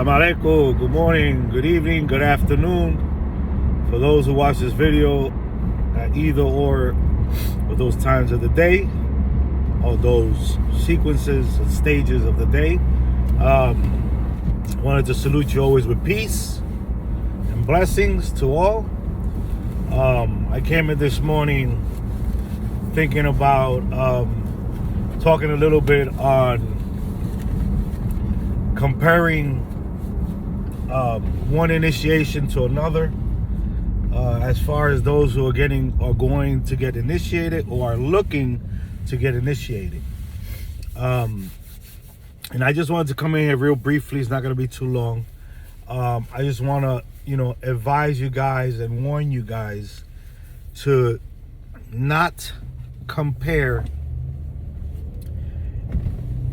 Salam alaikum, good morning, good evening, good afternoon. For those who watch this video at either or of those times of the day, or those sequences and stages of the day, wanted to salute you always with peace and blessings to all. I came in this morning thinking about talking a little bit on comparing one initiation to another, as far as those who are going to get initiated or are looking to get initiated. And I just wanted to come in here real briefly. It's not going to be too long. I just want to, advise you guys and warn you guys to not compare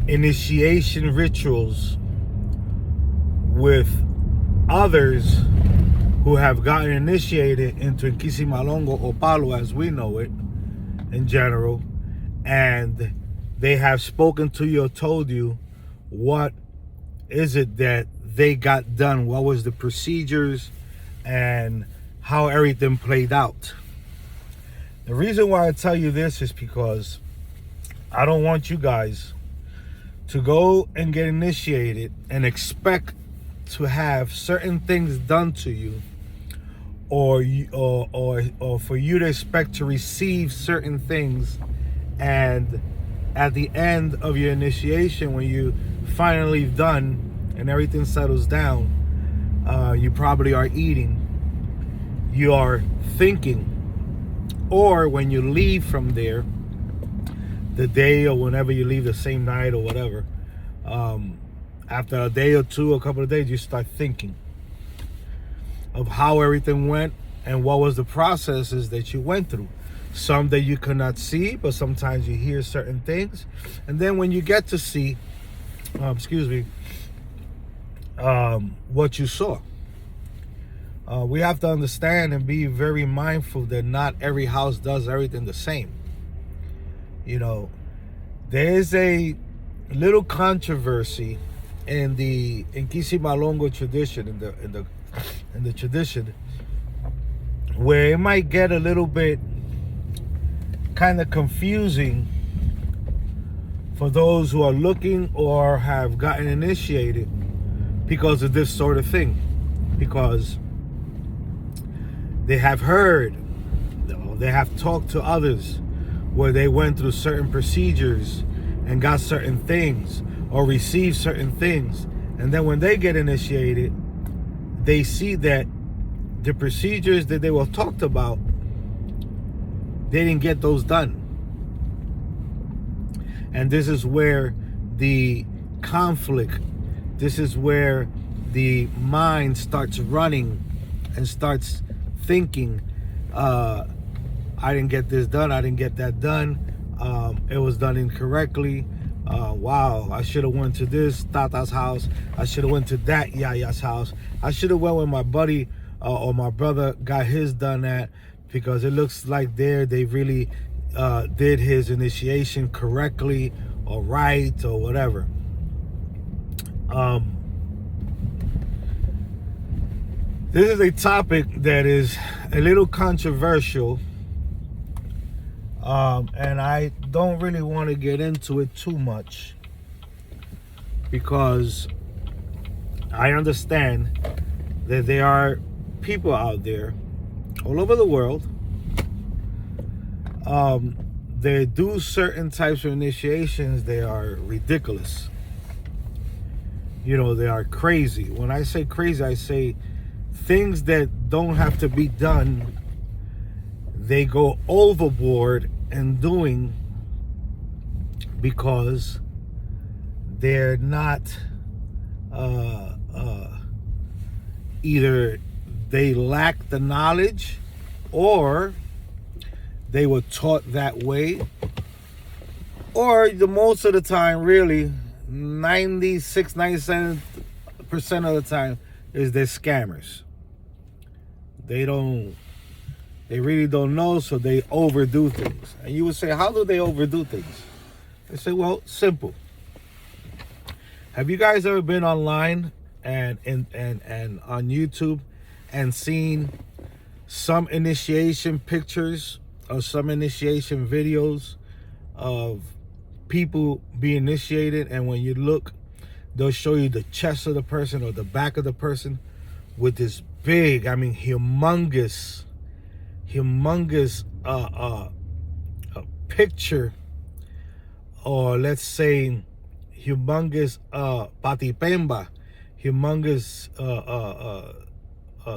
initiation rituals with others who have gotten initiated into Nkisi-Malongo or Palo as we know it in general, and they have spoken to you or told you what is it that they got done, what was the procedures and how everything played out. The reason why I tell you this is because I don't want you guys to go and get initiated and expect to have certain things done to you, or for you to expect to receive certain things, and at the end of your initiation, when you finally done and everything settles down, you probably are eating, you are thinking, or when you leave from there, the day or whenever you leave, the same night or whatever, after a day or two, a couple of days, you start thinking of how everything went and what was the processes that you went through. Some that you could not see, but sometimes you hear certain things. And then when you get to see, what you saw, we have to understand and be very mindful that not every house does everything the same. There is a little controversy in the Nkisi-Malongo tradition, in the tradition, where it might get a little bit kind of confusing for those who are looking or have gotten initiated because of this sort of thing, because they have heard, they have talked to others where they went through certain procedures and got certain things or received certain things, and then when they get initiated, they see that the procedures that they were talked about, they didn't get those done. And this is where the conflict, this is where the mind starts running and starts thinking, I didn't get this done, I didn't get that done, it was done incorrectly, wow, I should have went to this Tata's house, I should have went to that Yaya's house, I should have went with my buddy or my brother got his done at, because it looks like they really did his initiation correctly or right or whatever. This is a topic that is a little controversial, and I don't really want to get into it too much, because I understand that there are people out there all over the world, they do certain types of initiations. They are ridiculous. They are crazy. When I say crazy, I say things that don't have to be done, they go overboard in doing, because they're not either they lack the knowledge, or they were taught that way, or the most of the time, really 96-97% of the time, is they're scammers. They really don't know, so they overdo things. And you would say, how do they overdo things? They say, well, simple. Have you guys ever been online and on YouTube and seen some initiation pictures or some initiation videos of people being initiated, and when you look, they'll show you the chest of the person or the back of the person with this big, I mean, humongous picture, or let's say humongous patipemba, humongous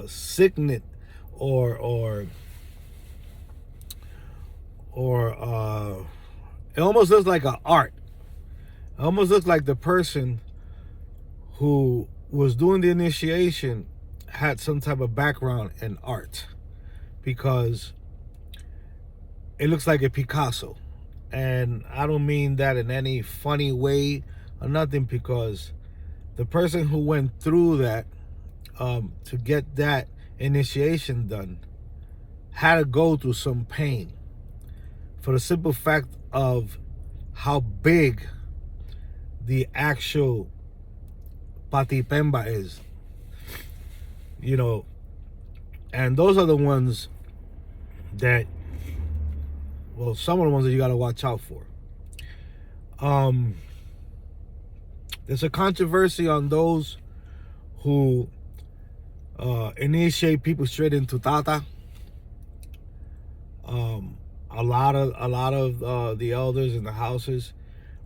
signet, or it almost looks like an art. It almost looks like the person who was doing the initiation had some type of background in art, because it looks like a Picasso. And I don't mean that in any funny way or nothing, because the person who went through that to get that initiation done had to go through some pain, for the simple fact of how big the actual patipemba is, you know. And those are the ones that, well, some of the ones that you got to watch out for. There's a controversy on those who initiate people straight into Tata. A lot of the elders in the houses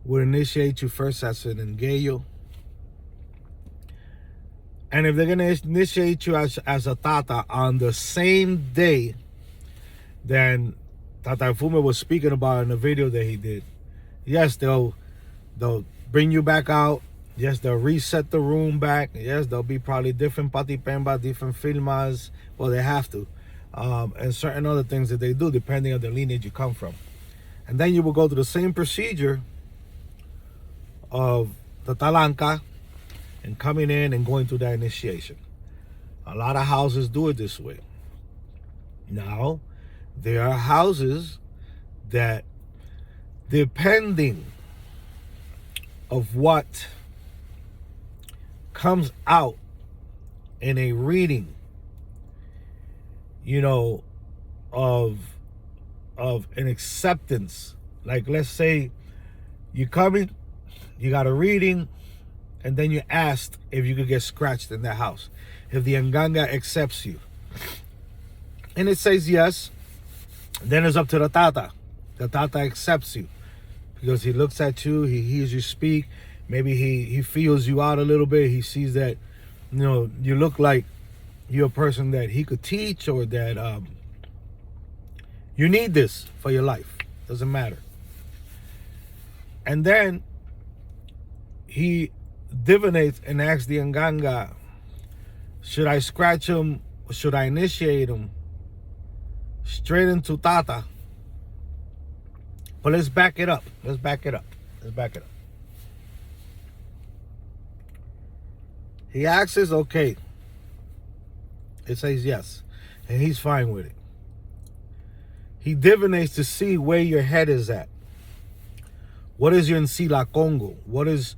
would initiate you first as an engayo. And if they're going to initiate you as a Tata on the same day, then Tata Fume was speaking about in the video that he did, yes, they'll bring you back out. Yes, they'll reset the room back. Yes, there'll be probably different patipemba, different filmas. Well, they have to. And certain other things that they do depending on the lineage you come from. And then you will go through the same procedure of the talanca and coming in and going through that initiation. A lot of houses do it this way. Now, there are houses that, depending of what comes out in a reading, you know, of an acceptance. Like, let's say you come in, you got a reading, and then you asked if you could get scratched in that house, if the anganga accepts you, and it says yes. Then it's up to the Tata. The Tata accepts you because he looks at you, he hears you speak. Maybe he feels you out a little bit. He sees that, you know, you look like you're a person that he could teach, or that you need this for your life. Doesn't matter. And then he divinates and asks the anganga, should I scratch him, or should I initiate him straight into Tata? But let's back it up. Let's back it up. He asks, okay. It says yes. And he's fine with it. He divinates to see where your head is at. What is your Nsila Congo? What is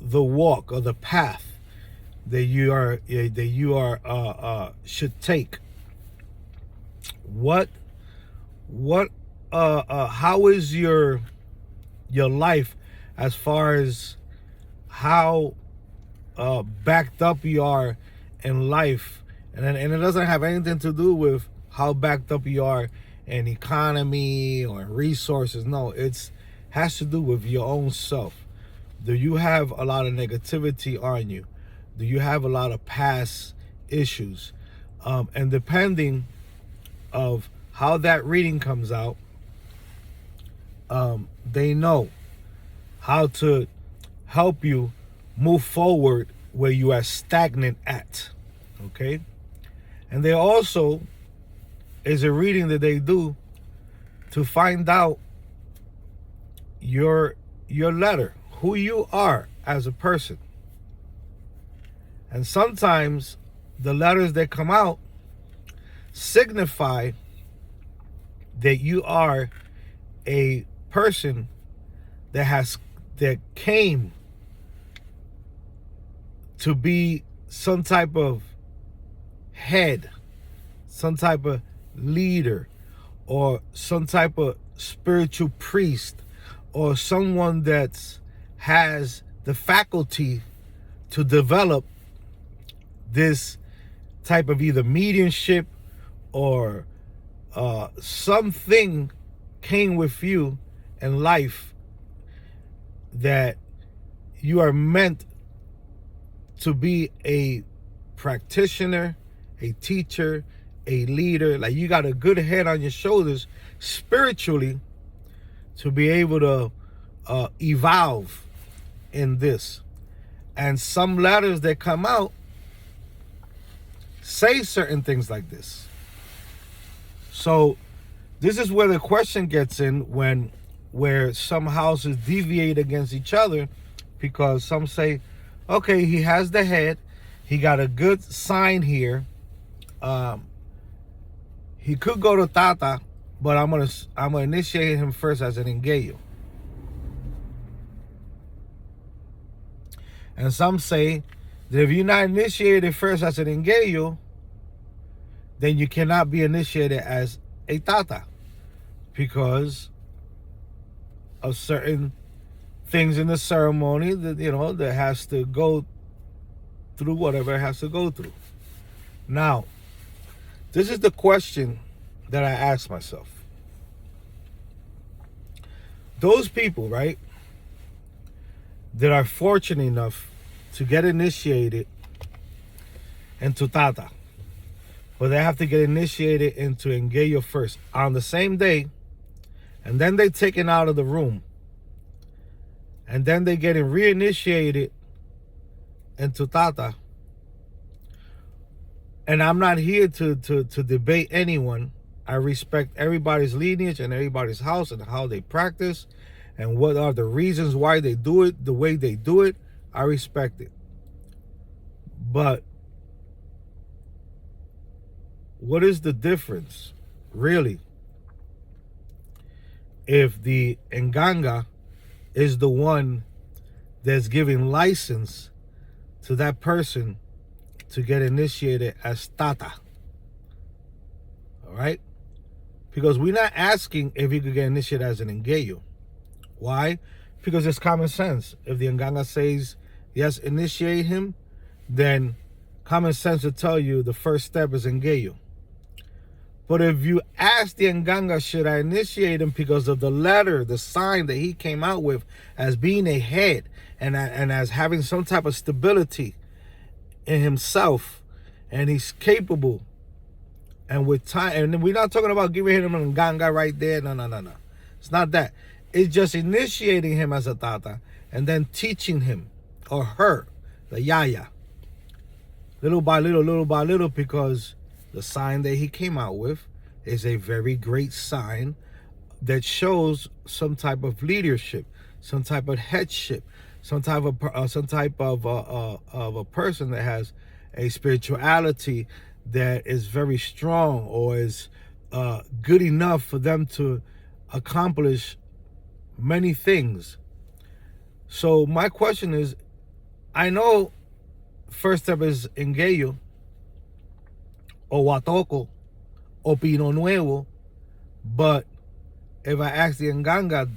the walk or the path that you are should take? How is your life, as far as how backed up you are in life, and it doesn't have anything to do with how backed up you are in economy or resources. No, it has to do with your own self. Do you have a lot of negativity on you? Do you have a lot of past issues? And depending of how that reading comes out, they know how to help you move forward where you are stagnant at. Okay? And there also is a reading that they do to find out your letter, who you are as a person. And sometimes the letters that come out signify that you are a person that came to be some type of head, some type of leader, or some type of spiritual priest, or someone that has the faculty to develop this type of either mediumship or something came with you in life that you are meant to be a practitioner, a teacher, a leader. Like, you got a good head on your shoulders spiritually to be able to evolve in this. And some letters that come out say certain things like this. So this is where the question gets in, where some houses deviate against each other, because some say, okay, he has the head, he got a good sign here, he could go to Tata, but I'm gonna initiate him first as an engayo. And some say that if you're not initiated first as an engayo, then you cannot be initiated as a Tata, because of certain things in the ceremony that, that has to go through whatever it has to go through. Now, this is the question that I ask myself. Those people, right, that are fortunate enough to get initiated into Tata, but they have to get initiated into engayo first on the same day, and then they taken out of the room, and then they getting reinitiated into Tata. And I'm not here to debate anyone. I respect everybody's lineage and everybody's house and how they practice and what are the reasons why they do it the way they do it. I respect it. But what is the difference, really, if the anganga is the one that's giving license to that person to get initiated as Tata? All right? Because we're not asking if he could get initiated as an engayo. Why? Because it's common sense. If the anganga says, yes, initiate him, then common sense will tell you the first step is engayo. But if you ask the anganga, should I initiate him because of the letter, the sign that he came out with as being a head and as having some type of stability in himself, and he's capable, and with time, and we're not talking about giving him an anganga right there. No. It's not that. It's just initiating him as a Tata and then teaching him or her, the yaya, little by little, because the sign that he came out with is a very great sign that shows some type of leadership, some type of headship, some type of a person that has a spirituality that is very strong, or is good enough for them to accomplish many things. So my question is, I know first step is engayo, o watoko, o pino nuevo, but if I ask the anganga,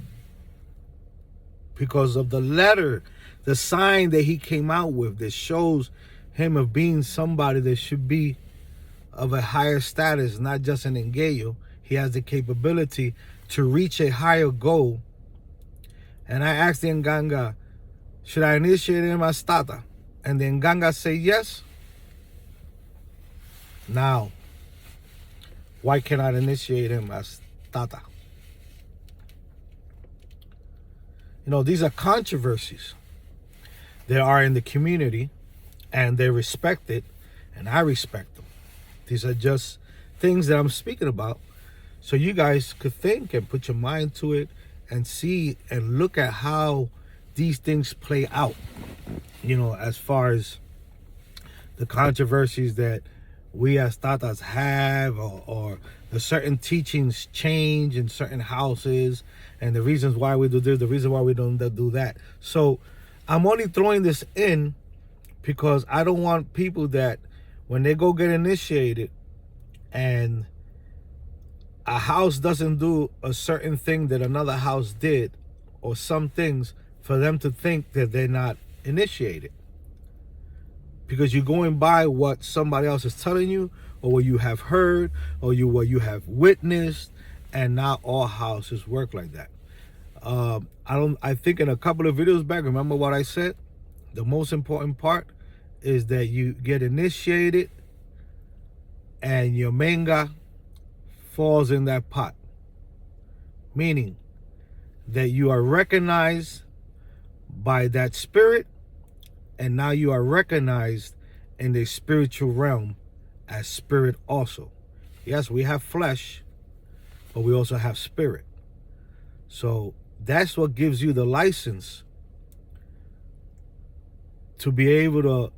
because of the letter, the sign that he came out with that shows him of being somebody that should be of a higher status, not just an engayo, he has the capability to reach a higher goal. And I asked the anganga, should I initiate him as Tata? And the anganga say yes. Now, why cannot I initiate him as Tata? These are controversies that are in the community, and they respect it, and I respect them. These are just things that I'm speaking about, so you guys could think and put your mind to it and see and look at how these things play out, as far as the controversies that we as Tatas have, or the certain teachings change in certain houses, and the reasons why we do this, the reason why we don't do that. So I'm only throwing this in because I don't want people that when they go get initiated and a house doesn't do a certain thing that another house did, or some things, for them to think that they're not initiated. Because you're going by what somebody else is telling you, or what you have heard, or what you have witnessed, and not all houses work like that. I think in a couple of videos back, remember what I said? The most important part is that you get initiated and your manga falls in that pot. Meaning that you are recognized by that spirit, and now you are recognized in the spiritual realm as spirit also. Yes, we have flesh, but we also have spirit. So that's what gives you the license to be able to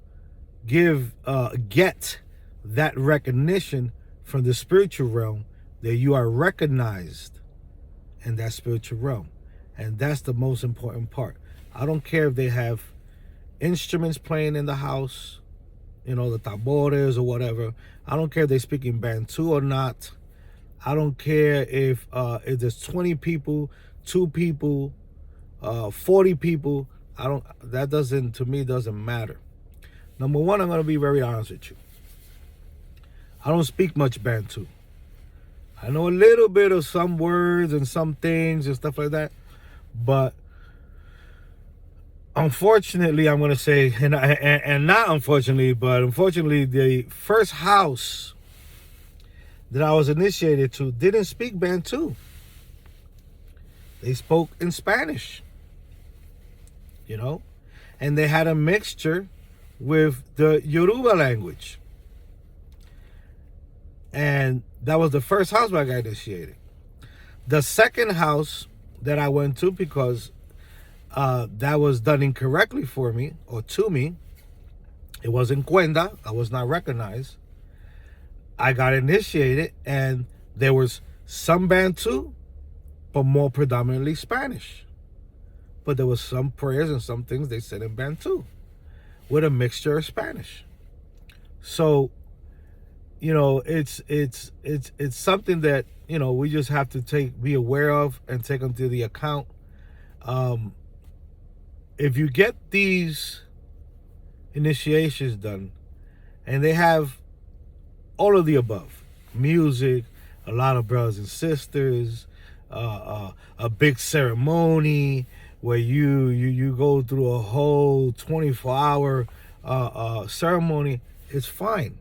get that recognition from the spiritual realm, that you are recognized in that spiritual realm. And that's the most important part. I don't care if they have instruments playing in the house, the tambores or whatever. I don't care if they speak in Bantu or not. I don't care if there's 20 people, 2 people, 40 people. That doesn't, to me, doesn't matter. Number one, I'm going to be very honest with you. I don't speak much Bantu. I know a little bit of some words and some things and stuff like that. But unfortunately, I'm going to say, and not unfortunately, but unfortunately, the first house that I was initiated to didn't speak Bantu. They spoke in Spanish, and they had a mixture with the Yoruba language. And that was the first house where I got initiated. The second house that I went to, because that was done incorrectly for me, or to me, it was in Cuenda, I was not recognized. I got initiated, and there was some Bantu, but more predominantly Spanish. But there was some prayers and some things they said in Bantu with a mixture of Spanish. So, it's something that, we just have to be aware of and take into the account. If you get these initiations done and they have all of the above, music, a lot of brothers and sisters, a big ceremony where you go through a whole 24-hour ceremony, it's fine.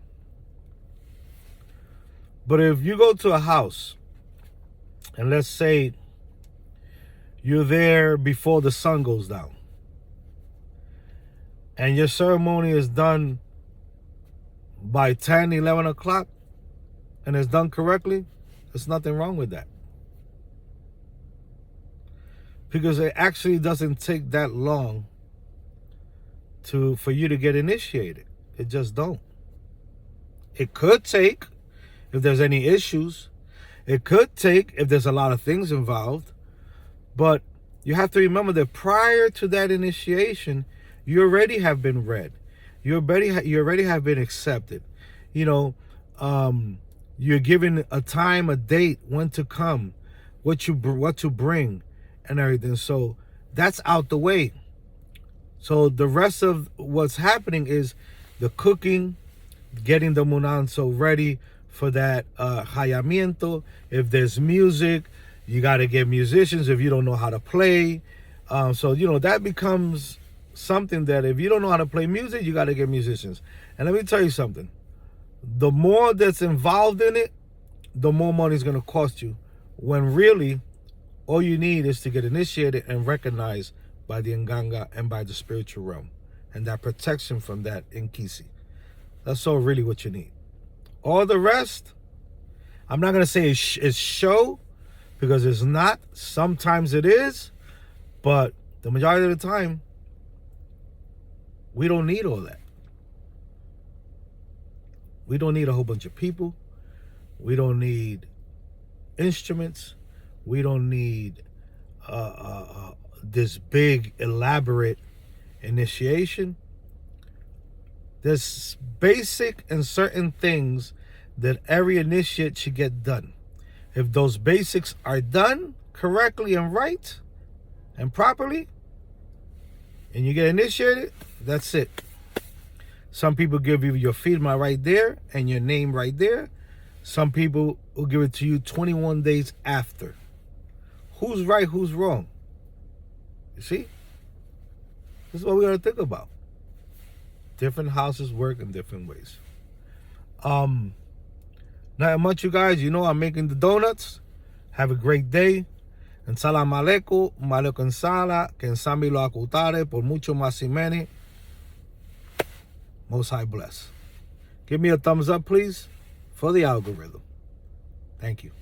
But if you go to a house, and let's say you're there before the sun goes down, and your ceremony is done by 10, 11 o'clock, and it's done correctly, there's nothing wrong with that. Because it actually doesn't take that long for you to get initiated. It just don't. It could take, if there's any issues. It could take if there's a lot of things involved. But you have to remember that prior to that initiation, you already have been read. You already have been accepted. You're given a time, a date, when to come, what to bring, and everything. So that's out the way. So the rest of what's happening is the cooking, getting the munanso ready for that hayamiento. If there's music, you got to get musicians if you don't know how to play. So that becomes something that if you don't know how to play music, you got to get musicians. And let me tell you something. The more that's involved in it, the more money is going to cost you. When really, all you need is to get initiated and recognized by the anganga and by the spiritual realm. And that protection from that inkisi. That's all really what you need. All the rest, I'm not going to say it's show, because it's not. Sometimes it is. But the majority of the time, we don't need all that. We don't need a whole bunch of people. We don't need instruments. We don't need this big, elaborate initiation. There's basic and certain things that every initiate should get done. If those basics are done correctly and right and properly, and you get initiated, that's it. Some people give you your firma right there and your name right there. Some people will give it to you 21 days after. Who's right, who's wrong? You see? This is what we gotta think about. Different houses work in different ways. Not much, you guys. You know I'm making the donuts. Have a great day. And salam aleikum, malaikum sala, que ensami lo acutare, por mucho más y many. Most High bless. Give me a thumbs up, please, for the algorithm. Thank you.